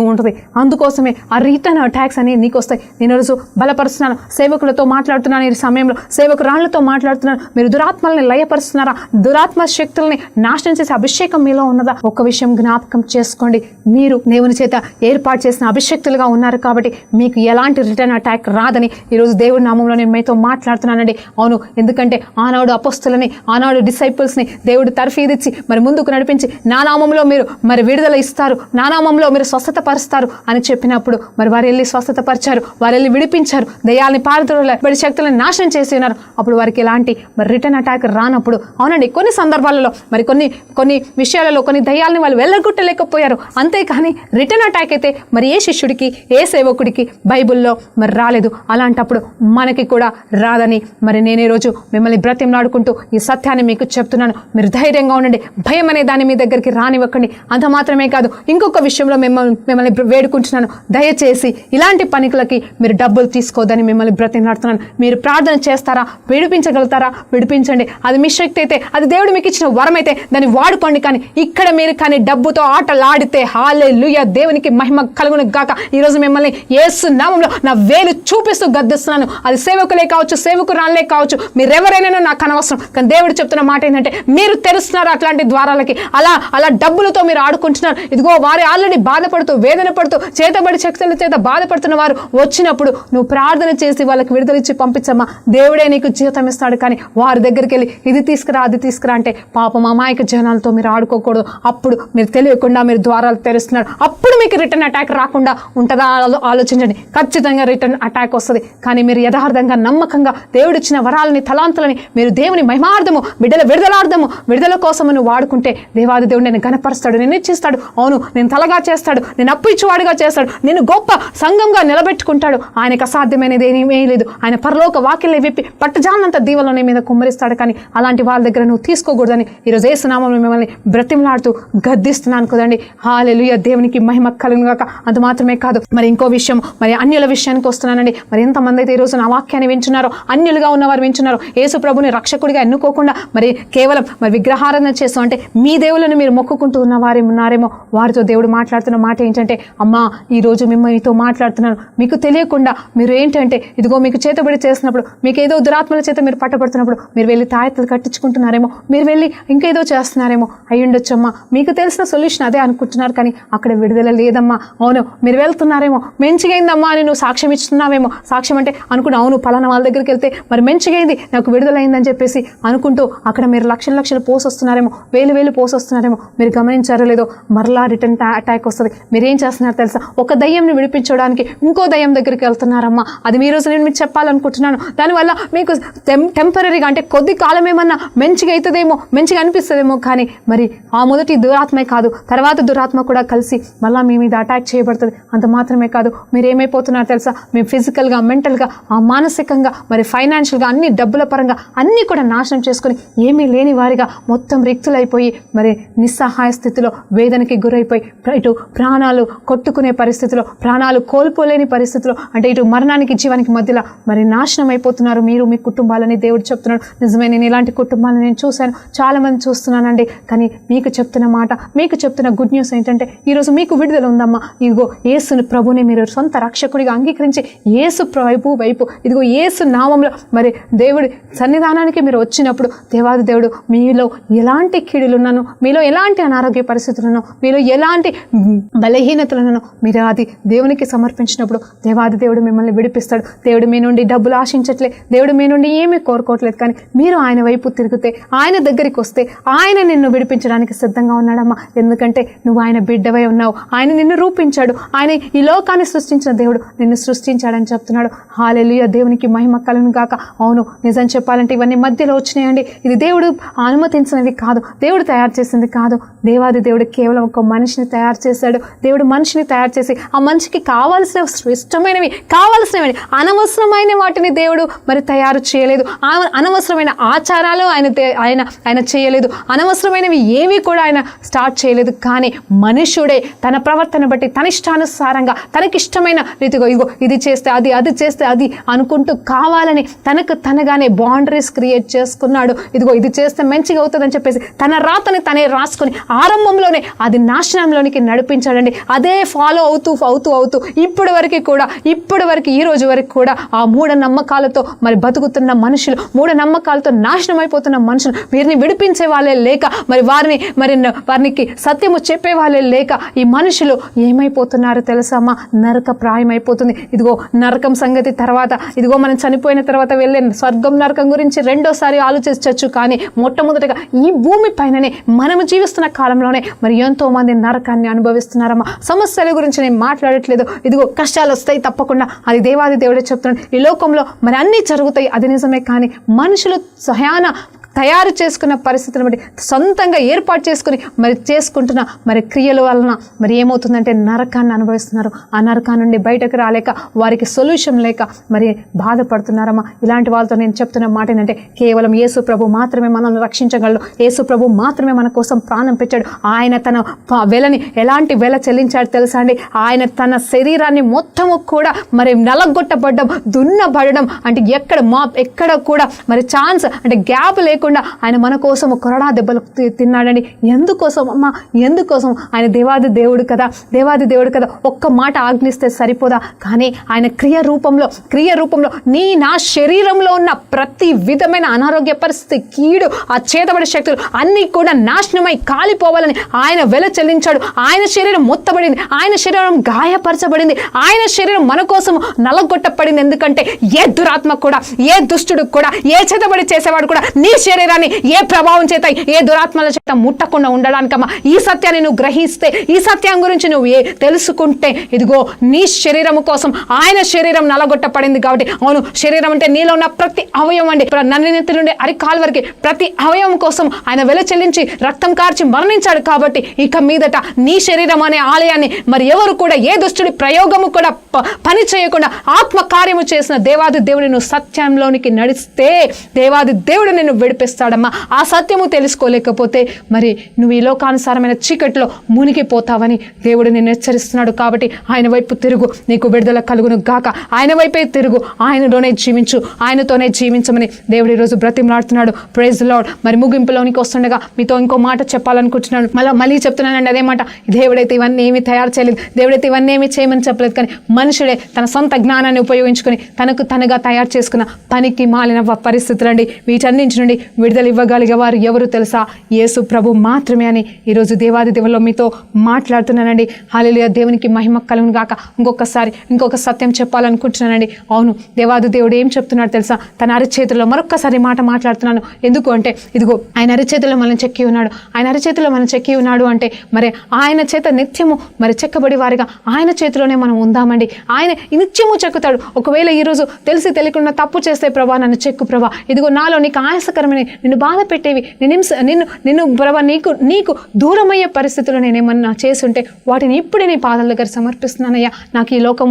Speaker 1: ఉంటుంది. అందుకోసమే ఆ రిటర్న్ అటాక్స్ అనేవి నీకు వస్తాయి. నేను రోజు బలపరుస్తున్నాను, సేవకులతో మాట్లాడుతున్నాను, ఈ సమయంలో సేవకురాళ్లతో మాట్లాడుతున్నాను. మీరు దురాత్మల్ని లయపరుస్తున్నారా? దురాత్మ శక్తుల్ని నాశనం చేసే అభిషేకం మీలో ఉన్నదా? ఒక విషయం జ్ఞాపకం చేసుకోండి, మీరు దేవుని చేత ఏర్పాటు చేసిన అభిషేక్తులుగా ఉన్నారు కాబట్టి మీకు ఎలాంటి రిటర్న్ అటాక్ రాదని ఈరోజు దేవుడి నామంలో నేను మీతో మాట్లాడుతున్నానండి. అవును, ఎందుకంటే ఆనాడు అపోస్తులని, ఆనాడు డిసైపుల్స్ని దేవుడు తర్ఫీదిచ్చి మరి ముందుకు నడిపించి నా నామంలో మీరు మరి విడుదల ఇస్తారు, నా నామంలో మీరు స్వస్థత పరుస్తారు అని చెప్పినప్పుడు మరి వారు వెళ్ళి స్వస్థత పరిచారు, వారు వెళ్ళి విడిపించారు, దయ్యాలని పారద్రోలి శక్తులను నాశనం చేసి ఉన్నారు. అప్పుడు వారికి ఎలాంటి మరి రిటర్న్ అటాక్ రానప్పుడు, అవునండి కొన్ని సందర్భాలలో మరి కొన్ని విషయాలలో కొన్ని దయ్యాలని వాళ్ళు వెళ్ళగొట్టలేకపోయారు. అంతేకాని రిటర్న్ అటాక్ అయితే మరి ఏ శిష్యుడికి, ఏ సేవకుడికి బైబిల్లో మరి రాలేదు. అలాంటప్పుడు మనకి కూడా రాదని మరి నేను ఈరోజు మిమ్మల్ని బ్రతిమలాడుకుంటూ ఈ సత్యాన్ని మీకు చెప్తున్నాను. మీరు ధైర్యంగా ఉండండి, భయం అనే దాన్ని మీ దగ్గరికి రానివ్వకండి. అంత మాత్రమే కాదు, ఇంకొక విషయంలో మిమ్మల్ని వేడుకుంటున్నాను, దయచేసి ఇలాంటి పనికులకి మీరు డబ్బులు తీసుకోవద్దని మిమ్మల్ని బ్రతిమలాడుతున్నాను. మీరు ప్రార్థన చేస్తారా, విడిపించగలుగుతారా, విడిపించండి. అది మీ శక్తి అయితే, అది దేవుడు మీకు ఇచ్చిన వరం అయితే దాన్ని వాడుకోండి. కానీ ఇక్కడ మీరు కానీ డబ్బుతో ఆటలాడితే హల్లెలూయా, దేవునికి మహిమ కలుగును గాక. ఈరోజు మిమ్మల్ని యేసు నామములో నా వేలు చూపిస్తూ గద్దిస్తున్నాను. అది సేవకులే కావచ్చు, సేవకురాళ్ళే కావచ్చు, మీరెవరైనా నాకు అనవసరం. కానీ దేవుడు చెప్తున్న మాట ఏంటంటే, మీరు తెరుస్తున్నారు అట్లాంటి ద్వారాలకి. అలా డబ్బులతో మీరు ఆడుకుంటున్నారు. ఇదిగో వారి ఆల్రెడీ బాధపడుతూ వేదన పడుతూ చేతబడి శక్తుల చేత బాధపడుతున్న వారు వచ్చినప్పుడు నువ్వు ప్రార్థన చేసి వాళ్ళకి విడుదలిచ్చి పంపించమ్మా, దేవుడే నీకు జీవితం ఇస్తాడు. కానీ వారి దగ్గరికి వెళ్ళి ఇది తీసుకురా అది తీసుకురా అంటే పాపం అమాయక జనాలతో మీరు ఆడుకోకూడదు. అప్పుడు మీరు తెలియకుండా మీరు ద్వారాలు తెరుస్తున్నారు. అప్పుడు మీకు రిటర్న్ అటాక్ రాకుండా ఉంటుందా ఆలోచించండి. ఖచ్చితంగా రిటర్న్ అటాక్ వస్తుంది. కానీ మీరు యథార్థంగా నమ్మకంగా దేవుడిచ్చిన వరాలని తలాంతులని మీరు దేవుని మహిమార్థము బిడ్డల విడుదలార్థము విడుదల కోసం నువ్వు వాడుకుంటే దేవాది దేవుడు నేను ఘనపరుస్తాడు, నేను ఇచ్చిస్తాడు. అవును, నేను తలగా చేస్తాడు, నేను అప్పు ఇచ్చేవాడుగా చేస్తాడు, నేను గొప్ప సంఘంగా నిలబెట్టుకుంటాడు. ఆయనకు అసాధ్యమైనది ఏమీ లేదు. ఆయన పరలోక వాక్యలే విప్పి పట్టజానంత దీవెనలు నీ మీద కుమ్మరిస్తాడు. కానీ అలాంటి వాళ్ళ దగ్గర నువ్వు తీసుకోకూడదని ఈరోజు యేసు నామములో మిమ్మల్ని బ్రతిమలాడుతూ గద్దిస్తున్నాను కదండి. హల్లెలూయా, దేవునికి మహిమ కలుగును గాక. అంత మాత్రమే కాదు, మరి ఇంకో విషయం, మరి అన్యుల విషయానికి వస్తున్నానండి. మరి ఎంతమంది అయితే ఈరోజు నా వాక్యాన్ని వింటున్నారో, అన్యులుగా ఉన్నవారు వింటున్నారో, యేసు ప్రభుని రక్షకుడిగా ఎన్నుకోకుండా మరి కేవలం మరి విగ్రహారాధన చేస్తాం అంటే మీ దేవులను మీరు మొక్కుకుంటూ ఉన్న వారు ఉన్నారేమో. వారితో దేవుడు మాట్లాడుతున్న మాట ఏంటంటే, అమ్మా ఈరోజు మీతో మాట్లాడుతున్నాను, మీకు తెలియకుండా మీరు ఏంటంటే ఇదిగో మీకు చేతబడి చేసినప్పుడు, మీకు ఏదో దురాత్మల చేత మీరు పట్టబడుతున్నప్పుడు మీరు వెళ్ళి తాయెత్తులు కట్టించుకుంటున్నారేమో, మీరు వెళ్ళి ఇంకేదో చేస్తున్నారేమో అయ్యుండొచ్చమ్మా. మీకు తెలిసిన సొల్యూషన్ అదే అనుకుంటున్నారు, కానీ అక్కడ విడుదల లేదమ్మా. అవును, మీరు వెళ్తున్నారేమో, మంచిగైందమ్మా అని నువ్వు సాక్ష్యం ఇస్తున్నావేమో. సాక్ష్యం అంటే అనుకుంటా, అవును పలానా వాళ్ళ దగ్గరికి వెళ్తే మరి మంచిగైంది, నాకు విడుదలైందని చెప్పేసి అనుకుంటూ అక్కడ మీరు లక్షలు పోసొస్తున్నారేమో, వేలు పోసొస్తున్నారేమో. మీరు గమనించారో లేదో, మరలా రిటర్న్ అటాక్ వస్తుంది. మీరేం చేస్తున్నారు తెలుసా? ఒక దయ్యంని విడిపించడానికి ఇంకో దయ్యం దగ్గరికి వెళ్తున్నారమ్మా. అది మీ రోజు నేను మీకు చెప్పాలనుకుంటున్నాను. దానివల్ల మీకు టెంపరీగా అంటే కొద్ది కాలం ఏమన్నా మంచిగా అవుతుందేమో, మంచిగా అనిపిస్తుందేమో, కానీ మరి ఆ మొదటి దురాత్మే కాదు, తర్వాత దురాత్మ కూడా కలిసి మళ్ళీ మీ మీద అటాక్ చేయబడుతుంది. అంత మాత్రమే కాదు, మీరు ఏమైపోతున్నారు తెలుసా? మేము ఫిజికల్గా, మెంటల్గా, మానసికంగా, మరి ఫైనాన్షియల్గా, అన్ని డబ్బుల పరంగా అన్నీ కూడా నాశనం చేసుకొని ఏమీ లేని వారిగా మొత్తం రిక్తులైపోయి మరి నిస్సహాయ స్థితిలో వేదనకి గురైపోయి ఇటు ప్రాణాలు కొట్టుకునే పరిస్థితిలో, ప్రాణాలు కోల్పోలేని పరిస్థితిలో, అంటే ఇటు మరణానికి జీవానికి మధ్యలో మరి నాశనం అయిపోతున్నారు మీరు, మీ కుటుంబాలని దేవుడు చెప్తున్నాడు. నిజమే, నేను ఇలాంటి కుటుంబాలను నేను చూశాను, చాలామంది చూస్తున్నానండి. కానీ మీకు చెప్తున్న మాట, మీకు చెప్తున్న గుడ్ న్యూస్ ఏంటంటే ఈరోజు మీకు విడుదల ఉందమ్మా. ఇదిగో యేసు ప్రభుని మీరు సొంత రక్షకుడిగా అంగీకరించి యేసు వైపు ఇదిగో యేసు నామంలో మరి దేవుడి సన్నిధానానికి మీరు వచ్చినప్పుడు దేవాది దేవుడు మీలో ఎలాంటి కీడులున్నాను, మీలో ఎలాంటి అనారోగ్య పరిస్థితులను, మీలో ఎలాంటి బలహీనతలను మీరు అది దేవునికి సమర్పించినప్పుడు దేవాది దేవుడు మిమ్మల్ని విడిపిస్తాడు. దేవుడు మీ నుండి డబ్బులు ఆశించట్లే, దేవుడు మీ నుండి ఏమీ కోరుకోవట్లేదు. కానీ మీరు ఆయన వైపు తిరిగితే, ఆయన దగ్గరికి వస్తే ఆయన నిన్ను విడిపించడానికి సిద్ధంగా ఉన్నాడమ్మా. ఎందుకంటే నువ్వు ఆయన బిడ్డవై ఉన్నావు. ఆయన నిన్ను రూపించాడు. ఆయన ఈ లోకాన్ని సృష్టించిన దేవుడు నిన్ను సృష్టించాడని చెప్తున్నాడు. హల్లెలూయా, దేవునికి మహిమ కలుగును గాక. అవును, నిజం చెప్పాలంటే ఇవన్నీ మధ్యలో వచ్చినాయండి. ఇది దేవుడు అనుమతించినవి కాదు, దేవుడు తయారు చేసింది కాదు. దేవాది దేవుడు కేవలం ఒక మనిషిని తయారు చేశాడు. దేవుడు మనిషిని తయారు చేసి ఆ మనిషికి కావాల్సిన ఇష్టమైనవి, కావాల్సినవి, అనవసరమైన వాటిని దేవుడు మరి తయారు చేయలేదు. అనవసరమైన ఆచారాలు ఆయన చేయలేదు. అనవసరమైనవి ఏవి కూడా ఆయన స్టార్ట్ చేయలేదు. కానీ మనుషుడే తన ప్రవర్తన బట్టి తన ఇష్టానుసారంగా తనకిష్టమైన రీతిగా ఇదిగో ఇది చేస్తే అది చేస్తే అది అనుకుంటూ కావాలని తనగానే బౌండరీస్ క్రియేట్ చేసుకున్నాడు. ఇదిగో ఇది చేస్తే మంచిగా అవుతుందని చెప్పేసి తన రాతని తనే రాసుకొని ఆరంభంలోనే అది నాశనంలోనికి నడిపించాడండి. అదే ఫాలో అవుతూ ఇప్పటి వరకు ఈ రోజు వరకు కూడా ఆ మూఢనమ్మకాలతో మరి బతుకుతున్న మనుషులు, మూఢనమ్మకాలతో నాశనం అయిపోతున్న మనుషులు, వీరిని విడిపించే వాళ్ళే లేక, మరి వారికి సత్యము చెప్పే వాళ్ళే లేక ఈ మనుషులు ఏమైపోతున్నారు తెలుసమ్మా? నరక ప్రాయం అయిపోతుంది. ఇదిగో నరకం సంగతి తర్వాత, ఇదిగో మనం చనిపోయిన తర్వాత వెళ్ళే స్వర్గం నరకం గురించి రెండోసారి ఆలోచించవచ్చు. కానీ మొట్టమొదటిగా ఈ భూమి పైననే మనము జీవిస్తున్న కాలంలోనే మరి ఎంతో మంది నరకాన్ని అనుభవిస్తున్నారమ్మా. సమస్యల గురించి నేను మాట్లాడట్లేదు. ఇదిగో కష్టాలు వస్తాయి తప్పకుండా, అది దేవాది దేవుడే చెప్తున్నాడు. ఈ లోకంలో మరి అన్నీ జరుగుతాయి, అది నిజమే. కానీ మనుషులు సహాయాన తయారు చేసుకున్న పరిస్థితులను బట్టి సొంతంగా ఏర్పాటు చేసుకుని మరి చేసుకుంటున్న మరి క్రియల వలన మరి ఏమవుతుందంటే నరకాన్ని అనుభవిస్తున్నారు. ఆ నరకాన్ని నుండి బయటకు రాలేక వారికి సొల్యూషన్ లేక మరి బాధపడుతున్నారమ్మా. ఇలాంటి వాళ్ళతో నేను చెప్తున్న మాట ఏంటంటే కేవలం యేసు ప్రభు మాత్రమే మనల్ని రక్షించగలడు. యేసు ప్రభు మాత్రమే మన కోసం ప్రాణం పెట్టాడు. ఆయన తన వెలని ఎలాంటి వెల చెల్లించాడు తెలుసా అండి? ఆయన తన శరీరాన్ని మొత్తము కూడా మరి నలగొట్టబడ్డం, దున్నబడడం, అంటే ఎక్కడ కూడా మరి ఛాన్స్ అంటే గ్యాప్ లేకుండా లేకుండా ఆయన మన కోసం కొరడా దెబ్బలు తిన్నాడండి. ఎందుకోసం అమ్మా? ఎందుకోసం? ఆయన దేవాది దేవుడు కదా. ఒక్క మాట ఆజ్ఞిస్తే సరిపోదా? కానీ ఆయన క్రియ రూపంలో నా శరీరంలో ఉన్న ప్రతి విధమైన అనారోగ్య పరిస్థితి, కీడు, ఆ చేతబడి శక్తులు అన్నీ కూడా నాశనమై కాలిపోవాలని ఆయన వెల చెల్లించాడు. ఆయన శరీరం మొత్తబడింది, ఆయన శరీరం గాయపరచబడింది, ఆయన శరీరం మన కోసం నలగొట్టబడింది. ఎందుకంటే ఏ దురాత్మ కూడా, ఏ దుష్టుడు కూడా, ఏ చేతబడి చేసేవాడు కూడా నీ శరీరాన్ని ఏ ప్రభావం చేత, ఏ దురాత్మల చేత ముట్టకుండా ఉండడానికమ్మా ఈ సత్యాన్ని నువ్వు గ్రహిస్తే, ఈ సత్యం గురించి నువ్వు తెలుసుకుంటే, ఇదిగో నీ శరీరం కోసం ఆయన శరీరం నలగొట్టబడింది. కాబట్టి అవును, శరీరం అంటే నీలో ఉన్న ప్రతి అవయవం అండి, నన్నెత్తి నుండి అరికాలు వరకు ప్రతి అవయవం కోసం ఆయన వెల చెల్లించి రక్తం కార్చి మరణించాడు. కాబట్టి ఇక మీదట నీ శరీరం అనే ఆలయాన్ని మరి ఎవరు కూడా, ఏ దుష్టుడి ప్రయోగము కూడా పని చేయకుండా ఆత్మ కార్యము చేసిన దేవాది దేవుని నువ్వు సత్యంలోనికి నడిస్తే దేవాది దేవుడు నిన్ను విడిపిస్తాడమ్మా. ఆ సత్యము తెలుసుకోలేకపోతే మరి నువ్వు ఈ లోకానుసారమైన చీకట్లో మునిగిపోతావని దేవుడు నిన్ను హెచ్చరిస్తున్నాడు. కాబట్టి ఆయన వైపు తిరుగు, నీకు విడుదల కలుగును గాక. ఆయన వైపే తిరుగు, ఆయనలోనే జీవించు, ఆయనతోనే జీవించమని దేవుడు ఈరోజు బ్రతిమలాడుతున్నాడు. Praise lord. మరి ముగింపులోనికి వస్తుండగా మీతో ఇంకో మాట చెప్పాలనుకుంటున్నాను. మళ్ళీ చెప్తున్నానండి అదే మాట. దేవుడైతే ఇవన్నీ ఏమీ తయారు చేయలేదు, దేవుడైతే ఇవన్నీ ఏమీ చేయమని చెప్పలేదు. కానీ మనుషుడే తన సొంత జ్ఞానాన్ని ఉపయోగించుకొని తనగా తయారు చేసుకున్న పనికి మాలిన పరిస్థితులండి. వీటన్నింటి నుండి విడుదల ఇవ్వగలిగే వారు ఎవరు తెలుసా? యేసు ప్రభు మాత్రమే అని ఈరోజు దేవాది దేవుల్లో మీతో మాట్లాడుతున్నానండి. హల్లెలూయా. దేవునికి మహిమ కలుగును గాక. ఇంకొక సత్యం చెప్పాలనుకుంటున్నానండి. అవును, దేవాది దేవుడు ఏం చెప్తున్నాడు తెలుసా? తన అరిచేతుల్లో మరొక్కసారి మాట మాట్లాడుతున్నాను. ఎందుకు అంటే ఇదిగో ఆయన అరిచేతుల్లో మనం చెక్కి ఉన్నాడు అంటే మరి ఆయన చేత నిత్యము మరి చెక్కబడి వారిగా ఆయన చేతిలోనే మనం ఉందామండి. ఆయన నిత్యము చెక్కుతాడు. ఒకవేళ ఈరోజు తెలిసి తెలియకుండా తప్పు చేస్తే ప్రభా నన్ను చెక్కు ప్రభా, ఇదిగో నాలో నీకు ఆయాసకరమైన, నిన్ను బాధ పెట్టేవి, నిన్ను ప్రభా నీకు దూరమయ్యే పరిస్థితుల్లో నేనేమన్నా చేసుంటే వాటిని ఇప్పుడే నీ పాదాల దగ్గర సమర్పిస్తున్నానయ్యా. నాకు ఈ లోకం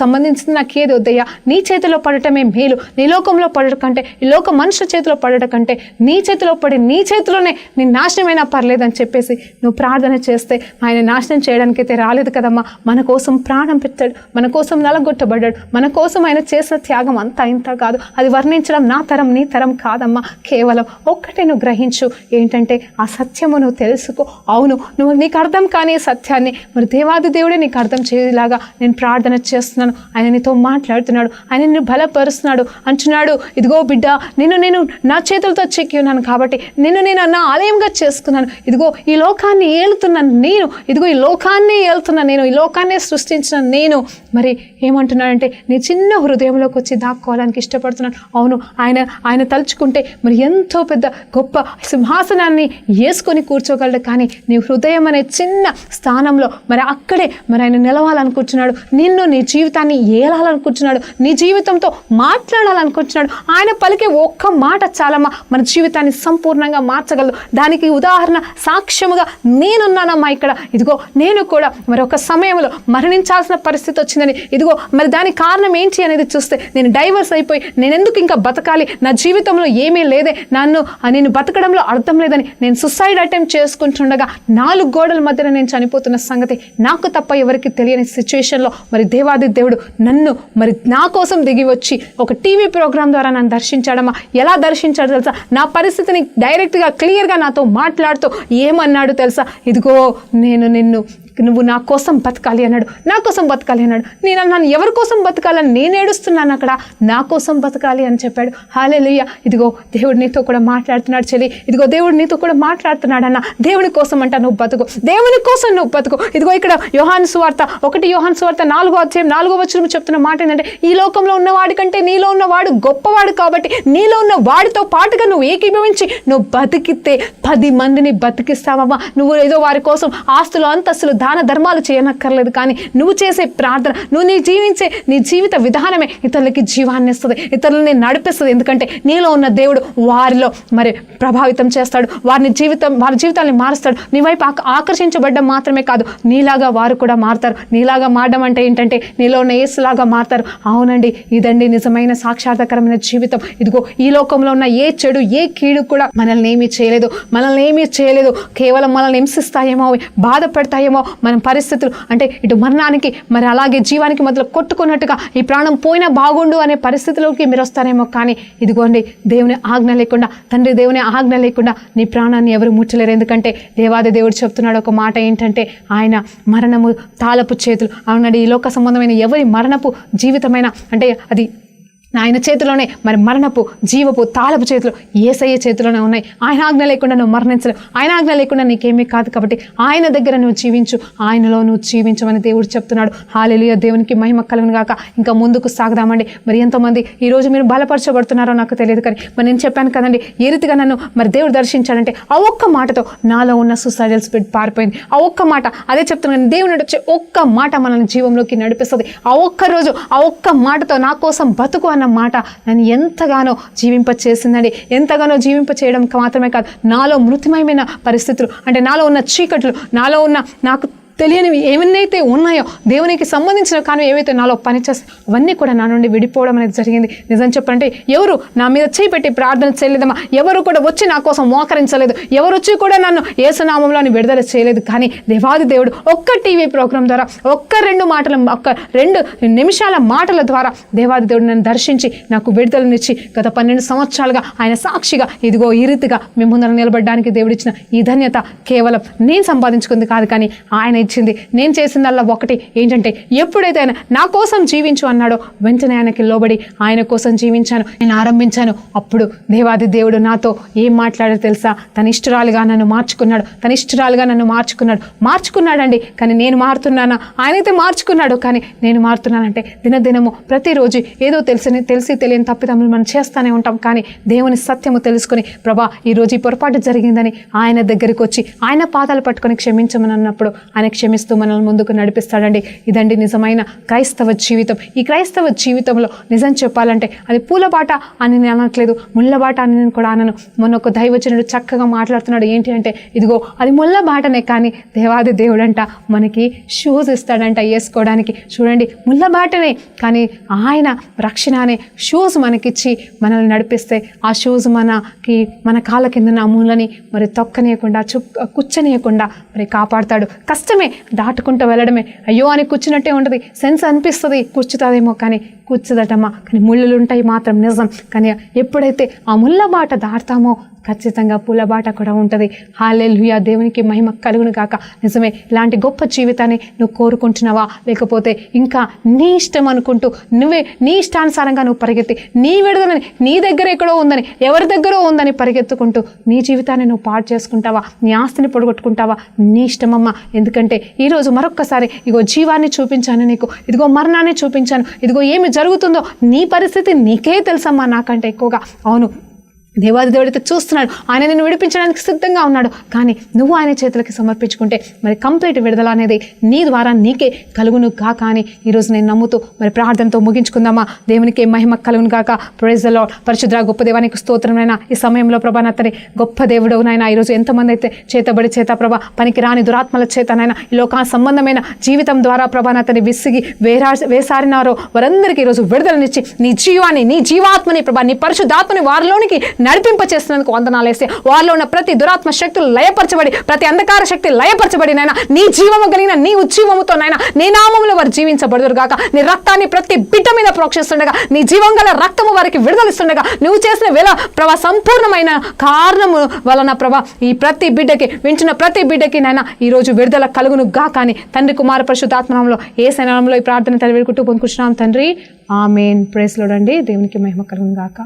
Speaker 1: సంబంధించింది నాకు ఏది వద్దయ్యా. నీ చేతిలో పడటమే మేలు. నీ లోకంలో పడటం కంటే, ఈ లోక మనుషుల చేతిలో పడటం కంటే నీ చేతిలో పడి నీ చేతిలోనే నీ నాశనమైనా పర్లేదని చెప్పేసి నువ్వు ప్రార్థన చేస్తే ఆయన నాశనం చేయడానికైతే రాలేదు కదమ్మా. మన కోసం ప్రాణం పెట్టాడు, మన కోసం నలగొట్టబడ్డాడు, మన కోసం ఆయన చేసిన త్యాగం అంతా ఇంత కాదు. అది వర్ణించడం నా తరం నీ తరం కాదమ్మా. కేవలం ఒక్కటే నువ్వు గ్రహించు, ఏంటంటే ఆ సత్యము నువ్వు తెలుసుకో. అవును, నువ్వు నీకు అర్థం కానీ సత్యాన్ని మరి దేవాది దేవుడే నీకు అర్థం చేసేలాగా నేను ప్రార్థన చేస్తున్నాను. ఆయన నీతో మాట్లాడుతున్నాడు, ఆయన నిన్ను బలపరుస్తున్నాడు. అంటున్నాడు, ఇదిగో బిడ్డ, నేను నా చేతులతో చెక్కి ఉన్నాను కాబట్టి నేను నా ఆలయంగా చేసుకున్నాను. ఇదిగో ఈ లోకాన్ని ఏలుతున్నాను నేను, ఇదిగో ఈ లోకాన్ని ఏలుతున్నాను నేను, ఈ లోకాన్ని సృష్టించిన నేను. మరి ఏమంటున్నాడంటే నీ చిన్న హృదయంలోకి వచ్చి దాక్కోవడానికి ఇష్టపడుతున్నాను. అవును, ఆయన తలుచుకుంటే మరి ఎంతో పెద్ద గొప్ప సింహాసనాన్ని వేసుకొని కూర్చోగలడు. కానీ నీ హృదయం అనే చిన్న స్థానంలో మరి అక్కడే మరి ఆయన నిలవాలనుకుంటున్నాడు. నీ జీవితాన్ని ఏలాలనుకుంటున్నాడు, నీ జీవితంతో మాట్లాడాలనుకుంటున్నాడు. ఆయన పలికే ఒక్క మాట చాలమ్మా మన జీవితాన్ని సంపూర్ణంగా మార్చగలదు. దానికి ఉదాహరణ సాక్ష్యముగా నేనున్నానమ్మా ఇక్కడ. ఇదిగో నేను కూడా మరి ఒక సమయంలో మరణించాల్సిన పరిస్థితి వచ్చిందని, ఇదిగో మరి దానికి కారణం ఏంటి అనేది చూస్తే నేను డైవర్స్ అయిపోయి నేను ఎందుకు ఇంకా బతకాలి, నా జీవితంలో ఏమీ లేదే, నేను బతకడంలో అర్థం లేదని నేను సుసైడ్ అటెంప్ట్ చేసుకుంటుండగా 4 గోడల మధ్యన నేను చనిపోతున్న సంగతి నాకు తప్ప ఎవరికి తెలియని సిచ్యువేషన్లో మరి దేవాది దేవుడు నన్ను మరి నా కోసం దిగి వచ్చి ఒక టీవీ ప్రోగ్రాం ద్వారా నన్ను దర్శించాడమ్మా. ఎలా దర్శించాడు తెలుసా? నా పరిస్థితిని డైరెక్ట్గా క్లియర్గా నాతో మాట్లాడుతూ ఏమన్నాడు తెలుసా? ఇదిగో నువ్వు నా కోసం బతకాలి అన్నాడు, నా కోసం బతకాలి అన్నాడు. నేను అన్నాను, ఎవరి కోసం బతకాలని నేను ఏడుస్తున్నాను అక్కడ, నా కోసం బతకాలి అని చెప్పాడు. హల్లెలూయా. ఇదిగో దేవుడు నీతో కూడా మాట్లాడుతున్నాడు చెల్లి, ఇదిగో దేవుడు నీతో కూడా మాట్లాడుతున్నాడు అన్న. దేవుని కోసం అంట నువ్వు బతుకు, దేవుని కోసం నువ్వు బతుకు. ఇదిగో ఇక్కడ యోహాను సువార్త 1 చెప్తున్న మాట ఏంటంటే, ఈ లోకంలో ఉన్నవాడి కంటే నీలో ఉన్నవాడు గొప్పవాడు కాబట్టి నీలో ఉన్న వాడితో పాటుగా నువ్వు ఏకీభవించి నువ్వు బతికితే 10 మందిని బతికిస్తావమ్మా. నువ్వు ఏదో వారి కోసం ఆస్తులు అంతస్తులు దాన ధర్మాలు చేయనక్కర్లేదు. కానీ నువ్వు చేసే ప్రార్థన, నువ్వు నీ జీవిత విధానమే ఇతరులకి జీవాన్ని ఇస్తుంది, ఇతరులని నడిపిస్తుంది. ఎందుకంటే నీలో ఉన్న దేవుడు వారిలో మరి ప్రభావితం చేస్తాడు, వారి జీవితాన్ని మారుస్తాడు. నీ వైపు ఆకర్షించబడ్డం మాత్రమే కాదు, నీలాగా వారు కూడా మారుతారు. నీలాగా మారడం అంటే ఏంటంటే నీలో ఉన్న యేసులాగా మారుతారు. అవునండి, ఇదండి నిజమైన సాక్షాత్కరమైన జీవితం. ఇదిగో ఈ లోకంలో ఉన్న ఏ చెడు ఏ కీడు కూడా మనల్ని ఏమీ చేయలేదు. కేవలం మనల్ని హింసిస్తాయేమో, బాధ పెడతాయేమో, మనం పరిస్థితులు అంటే ఇటు మరణానికి మరి అలాగే జీవానికి మధ్యలో కొట్టుకున్నట్టుగా ఈ ప్రాణం పోయినా బాగుండు అనే పరిస్థితిలోకి మీరు వస్తారేమో, కానీ ఇదిగోండి దేవుని ఆజ్ఞ లేకుండా, తండ్రి దేవుని ఆజ్ఞ లేకుండా నీ ప్రాణాన్ని ఎవరు ముట్టలేరు. ఎందుకంటే దేవాది దేవుడు చెప్తున్నాడు ఒక మాట ఏంటంటే, ఆయన మరణము తాళపు చేతులు అవునండి. ఈ లోక సంబంధమైన ఎవరి మరణపు జీవితమైన అంటే అది ఆయన చేతిలోనే, మరి మరణపు జీవపు తాళపు చేతులు యేసయ్య చేతిలోనే ఉన్నాయి. ఆయన ఆజ్ఞ లేకుండా నువ్వు మరణించలేవు, ఆయన ఆజ్ఞ లేకుండా నీకేమీ కాదు. కాబట్టి ఆయన దగ్గర నువ్వు జీవించు, ఆయనలో నువ్వు జీవించమని దేవుడు చెప్తున్నాడు. హల్లెలూయా, దేవునికి మహిమ కలుగును గాక. ఇంకా ముందుకు సాగదామండి. మరి ఎంతోమంది ఈరోజు మీరు బలపరచబడుతున్నారో నాకు తెలియదు, కానీ మరి నేను చెప్పాను కదండి ఏ రీతిగా నన్ను మరి దేవుడు దర్శించాడంటే ఆ ఒక్క మాటతో నాలో ఉన్న సూసైడల్ స్పిరిట్ పారిపోయింది. ఆ ఒక్క మాట, అదే చెప్తున్నాను, దేవుని వచ్చే ఒక్క మాట మనల్ని జీవంలోకి నడిపిస్తుంది. ఆ ఒక్క రోజు ఆ ఒక్క మాటతో నా కోసం బతుకు అన్న మాట నన్ను ఎంతగానో జీవింప చేసిందండి. ఎంతగానో జీవింప చేయడం మాత్రమే కాదు, నాలో మృతిమయమైన పరిస్థితులు అంటే నాలో ఉన్న చీకట్లు, నాలో ఉన్న నాకు తెలియనివి ఏమన్నైతే ఉన్నాయో దేవునికి సంబంధించిన కానీ ఏవైతే నాలో పనిచేస్తాయి అవన్నీ కూడా నా నుండి విడిపోవడం అనేది జరిగింది. నిజం చెప్పంటే ఎవరు నా మీద చేయి పెట్టి ప్రార్థన చేయలేదమ్మా, ఎవరు కూడా వచ్చి నా కోసం మోకరించలేదు, ఎవరు వచ్చి కూడా నన్ను యేసునామంలో విడుదల చేయలేదు. కానీ దేవాది దేవుడు ఒక్క టీవీ ప్రోగ్రాం ద్వారా ఒక్క 2 నిమిషాల మాటల ద్వారా దేవాది దేవుడు నన్ను దర్శించి నాకు విడుదలనిచ్చి గత 12 సంవత్సరాలుగా ఆయన సాక్షిగా ఇదిగో ఈ రీతిగా మీ ముందర నిలబడడానికి దేవుడిచ్చిన ఈ ధన్యత కేవలం నేను సంపాదించుకుంది కాదు, కానీ ఆయన ఇచ్చింది. నేను చేసిందల్లా ఒకటి ఏంటంటే, ఎప్పుడైతే ఆయన నా కోసం జీవించు అన్నాడో వెంటనే ఆయనకి లోబడి ఆయన కోసం జీవించాను, నేను ఆరంభించాను. అప్పుడు దేవాది దేవుడు నాతో ఏం మాట్లాడారో తెలుసా? తన ఇష్టరాలుగా నన్ను మార్చుకున్నాడండి. కానీ నేను మారుతున్నానా? ఆయనైతే మార్చుకున్నాడు, కానీ నేను మారుతున్నానంటే దినదినము ప్రతిరోజు ఏదో తెలిసి తెలియని తప్పిదములు మనం చేస్తూనే ఉంటాం. కానీ దేవుని సత్యము తెలుసుకొని ప్రభా ఈరోజు ఈ పొరపాటు జరిగిందని ఆయన దగ్గరికి వచ్చి ఆయన పాదాలు పట్టుకొని క్షమించమని అన్నప్పుడు ఆయన క్షమిస్తూ మనల్ని ముందుకు నడిపిస్తాడండి. ఇదండి నిజమైన క్రైస్తవ జీవితం. ఈ క్రైస్తవ జీవితంలో నిజం చెప్పాలంటే అది పూలబాట అని నేను అనట్లేదు, ముళ్ళబాట అని నేను కూడా అనను. మొన్న ఒక దైవజనుడు చక్కగా మాట్లాడుతున్నాడు. ఏంటి అంటే, ఇదిగో అది ముళ్ళబాటనే, కానీ దేవాది దేవుడంట మనకి షూస్ ఇస్తాడంట వేసుకోవడానికి. చూడండి, ముళ్ళబాటనే కానీ ఆయన రక్షణ అనే షూస్ మనకిచ్చి మనల్ని నడిపిస్తే ఆ షూస్ మన కాళ్ళ కింద ఆ ముళ్ళని మరి తొక్కనీయకుండా కూర్చనీయకుండా మరి కాపాడుతాడు. కష్టమే, దాటుకుంటూ వెళ్ళడమే. అయ్యో అని కూర్చున్నట్టే ఉంటుంది, సెన్స్ అనిపిస్తుంది కూర్చుతుందేమో, కానీ కూర్చుదటమ్మా. కానీ ముళ్ళులు ఉంటాయి మాత్రం నిజం. కానీ ఎప్పుడైతే ఆ ముళ్ళ బాట దాటుతామో ఖచ్చితంగా పూలబాట కూడా ఉంటుంది. హల్లెలూయా, దేవునికి మహిమ కలుగును గాక. నిజమే, ఇలాంటి గొప్ప జీవితాన్ని నువ్వు కోరుకుంటున్నావా? లేకపోతే ఇంకా నీ ఇష్టం అనుకుంటూ నువ్వే నీ ఇష్టానుసారంగా నువ్వు పరిగెత్తి నీ విడుదలని నీ దగ్గర ఎక్కడో ఉందని ఎవరి దగ్గరో ఉందని పరిగెత్తుకుంటూ నీ జీవితాన్ని నువ్వు పాడు చేసుకుంటావా? నీ ఆస్తిని పొడగొట్టుకుంటావా? నీ ఇష్టమమ్మా. ఎందుకంటే ఈరోజు మరొక్కసారి ఇగో జీవాన్ని చూపించాను నీకు, ఇదిగో మరణాన్ని చూపించాను, ఇదిగో ఏమి జరుగుతుందో నీ పరిస్థితి నీకే తెలుసమ్మా నాకంటే ఎక్కువగా. అవును, దేవాది దేవుడైతే చూస్తున్నాడు, ఆయన నిన్ను విడిపించడానికి సిద్ధంగా ఉన్నాడు. కానీ నువ్వు ఆయన చేతులకి సమర్పించుకుంటే మరి కంప్లీట్ విడుదల అనేది నీ ద్వారా నీకే కలుగును కాక అని ఈరోజు నేను నమ్ముతూ మరి ప్రార్థనతో ముగించుకుందామా. దేవునికి మహిమ కలుగును కాక. Praise the lord. పరిశుద్ధ గొప్ప దేవానికి స్తోత్రమైనా ఈ సమయంలో ప్రభా నతని గొప్ప దేవుడు నాయన ఈరోజు ఎంతమంది అయితే చేత ప్రభా పనికి రాని దురాత్మల చేతనైనా ఈ లోక సంబంధమైన జీవితం ద్వారా ప్రభా నతని విసిగి వేసారినారో వారందరికీ ఈరోజు విడుదలనిచ్చి నీ జీవాన్ని నీ జీవాత్మని ప్రభా నీ పరిశుద్ధాత్మని వారిలోనికి నడిపింప చేస్తున్నందుకు వందనాలు వేస్తే వారిలో ఉన్న ప్రతి దురాత్మ శక్తులు లయపరచబడి ప్రతి అంధకార శక్తి లయపరచబడి నాయన నీ జీవము కలిగిన నీ ఉజ్జీవముతో నాయన నీ నామములో వారు జీవించబడుదురు గాక. నీ రక్తాన్ని ప్రతి బిడ్డ మీద ప్రోక్షిస్తుండగా నీ జీవం గల రక్తము వారికి విడుదలిస్తుండగా నువ్వు చేసిన వేళ ప్రభా సంపూర్ణమైన కారణము వలన ప్రభా ఈ ప్రతి బిడ్డకి వింటున్న ప్రతి బిడ్డకి నాయన ఈరోజు విడుదల కలుగును గాక అని తండ్రి కుమార పరిశుద్ధాత్మనామములో యేసు నామములో ఈ ప్రార్థన వేడుకుంటూ పొందుకుంటున్నాం తండ్రి. ఆమేన్. ప్రైజ్ లార్డ్ అండి. దేవునికి మహిమ కలుగును గాక.